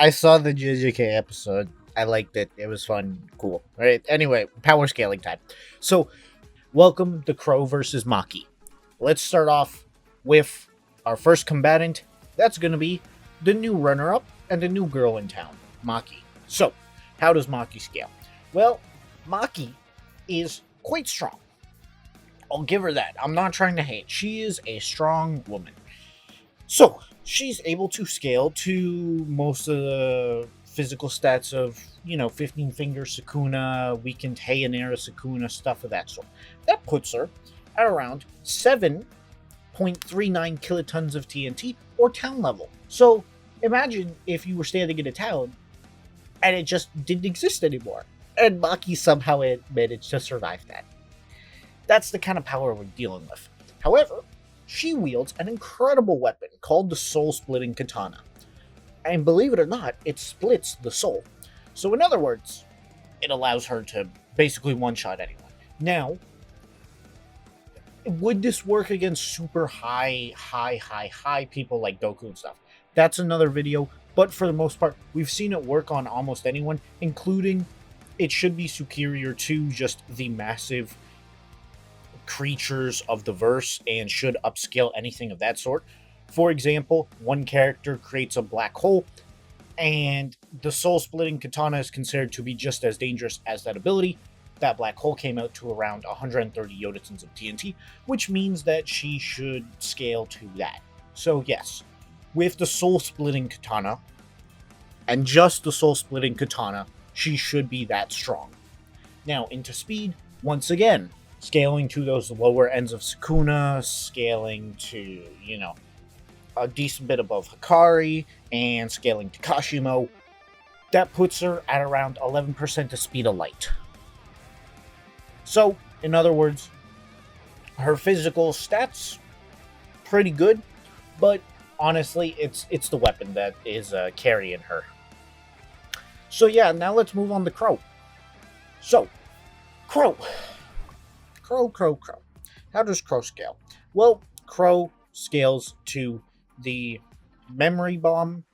I saw the JJK episode. I liked it. It was fun, cool. All right. Anyway, power scaling time. So, welcome to Qrow versus Maki. Let's start off with our first combatant. That's going to be the new runner-up and the new girl in town, Maki. So, how does Maki scale? Well, Maki is quite strong. I'll give her that. I'm not trying to hate. She is a strong woman. So, she's able to scale to most of the physical stats of, 15 finger Sukuna, weakened Heianera Sukuna, stuff of that sort. That puts her at around 7.39 kilotons of TNT, or town level. So, imagine if you were standing in a town and it just didn't exist anymore, and Maki somehow managed to survive that. That's the kind of power we're dealing with. However, she wields an incredible weapon called the Soul-Splitting Katana. And believe it or not, it splits the soul. So in other words, it allows her to basically one-shot anyone. Now, would this work against super high people like Doku and stuff? That's another video, but for the most part, we've seen it work on almost anyone, including it should be superior to just the massive creatures of the verse and should upscale anything of that sort. For example, one character creates a black hole, and the soul-splitting katana is considered to be just as dangerous as that ability. That black hole came out to around 130 yoditons of TNT, which means that she should scale to that. So yes, with the soul-splitting katana, and just the soul-splitting katana, she should be that strong. Now, into speed, once again, scaling to those lower ends of Sukuna, scaling to, a decent bit above Hikari, and scaling to Kashimo. That puts her at around 11% the speed of light. So, in other words, her physical stats, pretty good, but honestly, it's the weapon that is carrying her. So yeah, now let's move on to Qrow. So, Qrow. Qrow. How does Qrow scale? Well, Qrow scales to the memory bomb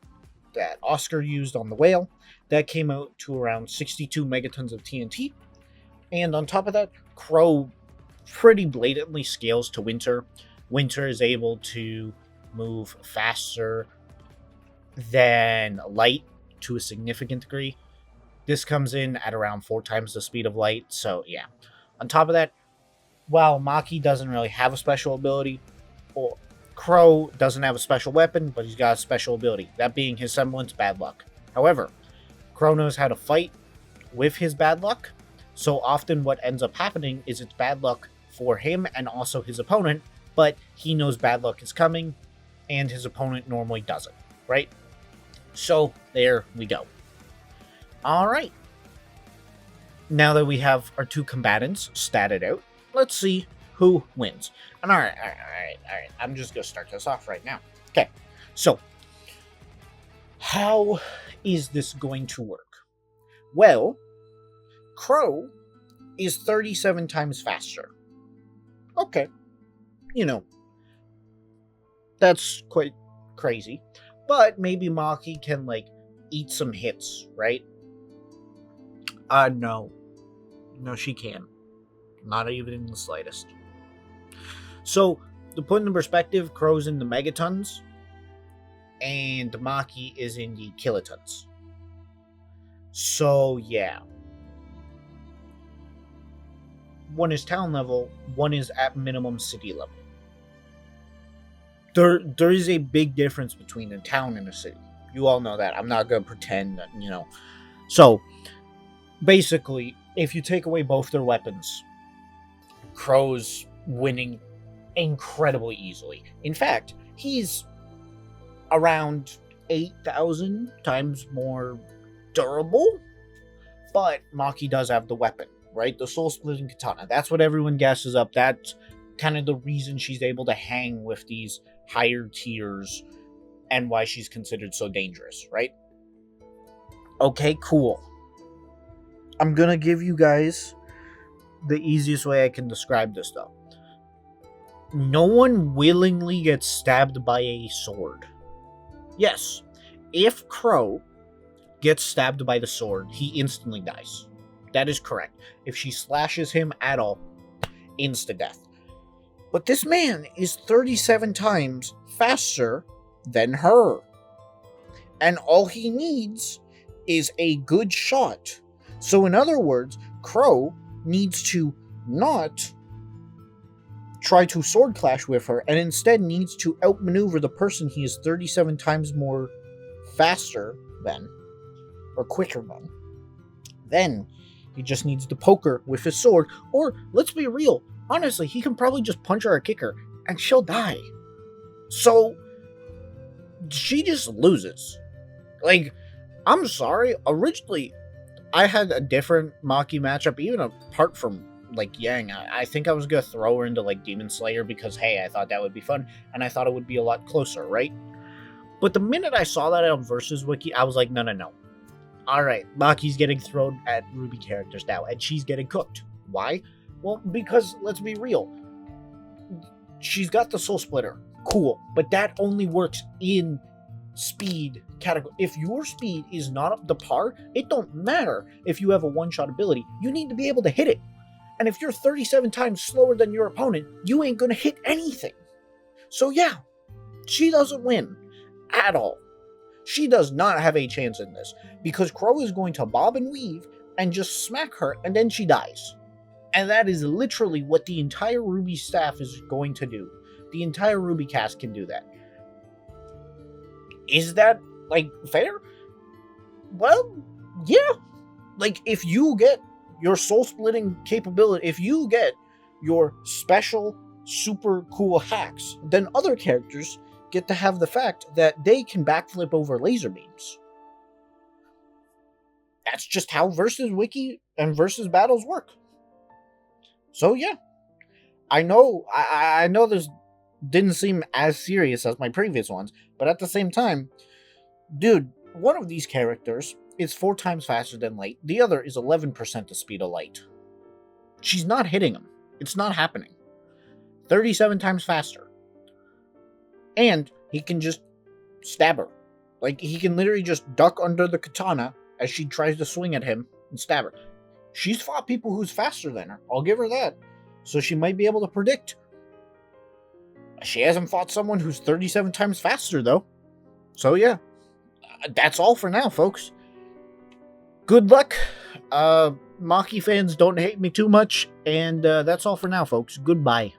that Oscar used on the whale. That came out to around 62 megatons of TNT. And on top of that, Qrow pretty blatantly scales to Winter. Winter is able to move faster than Light to a significant degree. This comes in at around 4 times the speed of Light. So yeah. On top of that, while Maki doesn't really have a special ability, or Qrow doesn't have a special weapon, but he's got a special ability, that being his semblance bad luck. However, Qrow knows how to fight with his bad luck, so often what ends up happening is it's bad luck for him and also his opponent, but he knows bad luck is coming, and his opponent normally doesn't, right? So, there we go. Alright. Now that we have our two combatants statted out, let's see who wins. And alright. I'm just going to start this off right now. Okay, so how is this going to work? Well, Qrow is 37 times faster. Okay, that's quite crazy. But maybe Maki can, eat some hits, right? No. No, she can't. Not even in the slightest. So, to put into perspective, Qrow's in the megatons, and Maki is in the kilotons. So, yeah. One is town level, one is at minimum city level. There is a big difference between a town and a city. You all know that. I'm not going to pretend that, So, basically, if you take away both their weapons, Qrow's winning incredibly easily. In fact, he's around 8,000 times more durable, but Maki does have the weapon, right? The soul-splitting katana. That's what everyone guesses up. That's kind of the reason she's able to hang with these higher tiers and why she's considered so dangerous, right? Okay, cool. I'm gonna give you guys the easiest way I can describe this, though. No one willingly gets stabbed by a sword. Yes, if Qrow gets stabbed by the sword, he instantly dies. That is correct. If she slashes him at all, insta-death. But this man is 37 times faster than her. And all he needs is a good shot. So in other words, Qrow needs to not try to sword clash with her, and instead needs to outmaneuver the person he is 37 times more faster than, or quicker than. Then he just needs to poke her with his sword, or let's be real, honestly, he can probably just punch her or kick her, and she'll die. So she just loses. Like, I'm sorry, originally I had a different Maki matchup, even apart from like Yang. I think I was gonna throw her into like Demon Slayer because hey, I thought that would be fun, and I thought it would be a lot closer, right? But the minute I saw that on Versus Wiki, I was like, no. Alright, Maki's getting thrown at RWBY characters now, and she's getting cooked. Why? Well, because, let's be real, she's got the Soul Splitter. Cool. But that only works in speed category. If your speed is not up to par, it don't matter if you have a one-shot ability. You need to be able to hit it. And if you're 37 times slower than your opponent, you ain't gonna hit anything. So yeah, she doesn't win at all. She does not have a chance in this, because Qrow is going to bob and weave and just smack her, and then she dies. And that is literally what the entire RWBY staff is going to do. The entire RWBY cast can do that. Is that, like, fair? Well, yeah. Like, if you get your soul-splitting capability, if you get your special, super cool hacks, then other characters get to have the fact that they can backflip over laser beams. That's just how Versus Wiki and Versus battles work. So yeah, I know this didn't seem as serious as my previous ones, but at the same time, dude, one of these characters is 4 times faster than Light. The other is 11% the speed of Light. She's not hitting him. It's not happening. 37 times faster. And he can just stab her. Like, he can literally just duck under the katana as she tries to swing at him and stab her. She's fought people who's faster than her. I'll give her that. So she might be able to predict. She hasn't fought someone who's 37 times faster, though. So yeah, that's all for now, folks. Good luck. Maki fans, don't hate me too much. And that's all for now, folks. Goodbye.